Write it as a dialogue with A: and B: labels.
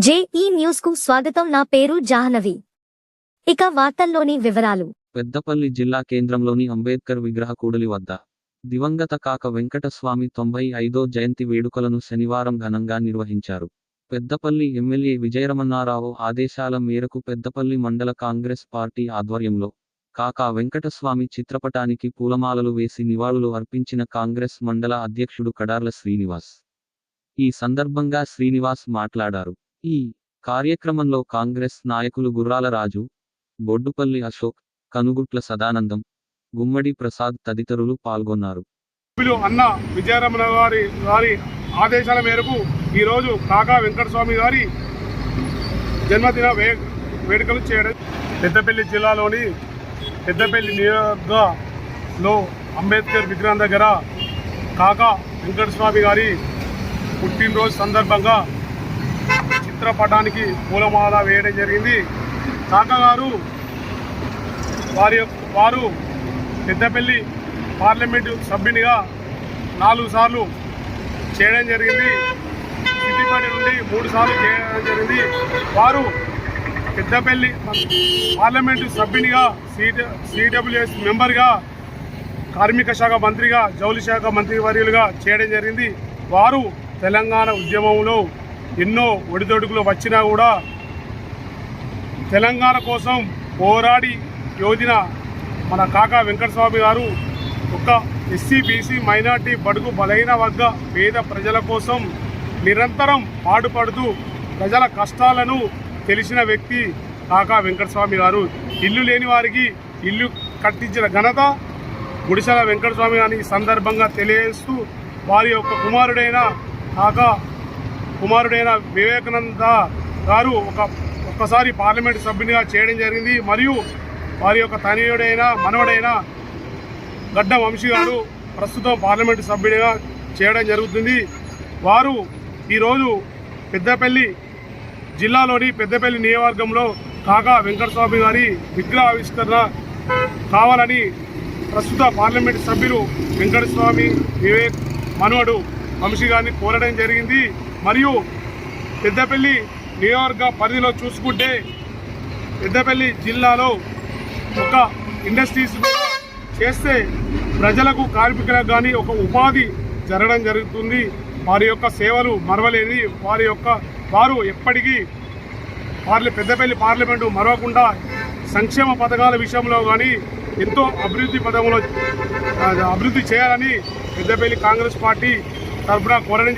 A: JEE news కు స్వాగతం. నా పేరు జాహ్నవి. ఇక వార్తల్లోని వివరాలు.
B: పెద్దపల్లి జిల్లా కేంద్రంలోని అంబేద్కర్ విగ్రహ కూడలి వద్ద దివంగత కాక వెంకటస్వామి 95వ జయంతి వేడుకలను శనివారం ఘనంగా నిర్వహించారు. పెద్దపల్లి ఎమ్మెల్యే విజయరమణారావు ఆదేశాల మేరకు పెద్దపల్లి మండల కాంగ్రెస్ పార్టీ ఆధ్వర్యంలో కాకా వెంకటస్వామి చిత్రపటానికి పూలమాలలు వేసి నివాళులు అర్పించిన కాంగ్రెస్ మండల అధ్యక్షుడు కడార్ల శ్రీనివాస్. ఈ సందర్భంగా శ్రీనివాస్ మాట్లాడారు. ఈ కార్యక్రమంలో కాంగ్రెస్ నాయకులు గుర్రాల రాజు, బొడ్డుపల్లి అశోక్, కనుగుట్ల సదానందం, గుమ్మడి ప్రసాద్ తదితరులు పాల్గొన్నారు.
C: అన్న విజయరమణ గారి ఆదేశాల మేరకు ఈరోజు కాకా వెంకటస్వామి గారి జన్మదిన వేడుకలు చేయడం. పెద్దపల్లి జిల్లాలోని పెద్దపల్లి నియోజకవర్గంలో అంబేద్కర్ విగ్రహం దగ్గర కాకా వెంకటస్వామి గారి పుట్టినరోజు సందర్భంగా చిత్రపటానికి పూలమాల వేయడం జరిగింది. కాకా గారు వారు పెద్దపల్లి పార్లమెంటు సభ్యునిగా 4 సార్లు చేయడం జరిగింది. సిద్దిపేట నుండి 3 సార్లు చేయడం జరిగింది. వారు పెద్దపల్లి పార్లమెంటు సభ్యునిగా సిడబ్ల్యూఎస్ మెంబర్గా, కార్మిక శాఖ మంత్రిగా, జౌళి శాఖ మంత్రివర్యులుగా చేయడం జరిగింది. వారు తెలంగాణ ఉద్యమంలో ఎన్నో ఒడిదొడుకులు వచ్చినా కూడా తెలంగాణ కోసం పోరాడి యోధిన మన కాకా వెంకటస్వామి గారు ఒక ఎస్సీ, బీసీ, మైనార్టీ, బడుగు బలహీన వర్గ పేద ప్రజల కోసం నిరంతరం పాటుపడుతూ ప్రజల కష్టాలను తెలిసిన వ్యక్తి కాకా వెంకటస్వామి గారు. ఇల్లు లేని వారికి ఇల్లు కట్టించిన ఘనత గుడిసెల వెంకటస్వామి గారిని ఈ సందర్భంగా తెలియజేస్తూ వారి యొక్క కుమారుడైన వివేకానంద గారు ఒక్కసారి పార్లమెంటు సభ్యునిగా చేయడం జరిగింది. మరియు వారి యొక్క తనయుడైన మనవడైన గడ్డ వంశీ గారు ప్రస్తుతం పార్లమెంటు సభ్యుడిగా చేయడం జరుగుతుంది. వారు ఈరోజు పెద్దపల్లి జిల్లాలోని పెద్దపల్లి నియోజకవర్గంలో కాకా వెంకటస్వామి గారి విగ్రహావిష్కరణ కావాలని ప్రస్తుత పార్లమెంటు సభ్యులు వెంకటస్వామి వివేక్ మనవడు వంశీ గారిని కోరడం జరిగింది. మరియు పెద్దపల్లి నియోజకవర్గ పరిధిలో చూసుకుంటే పెద్దపల్లి జిల్లాలో ఒక ఇండస్ట్రీస్ చేస్తే ప్రజలకు, కార్మికులకు కానీ ఒక ఉపాధి జరగడం జరుగుతుంది. వారి యొక్క సేవలు మరవలేని వారు ఎప్పటికీ పెద్దపల్లి పార్లమెంటు మరవకుండా సంక్షేమ పథకాల విషయంలో కానీ ఎంతో అభివృద్ధి చేయాలని పెద్దపల్లి కాంగ్రెస్ పార్టీ తరఫున కోరడం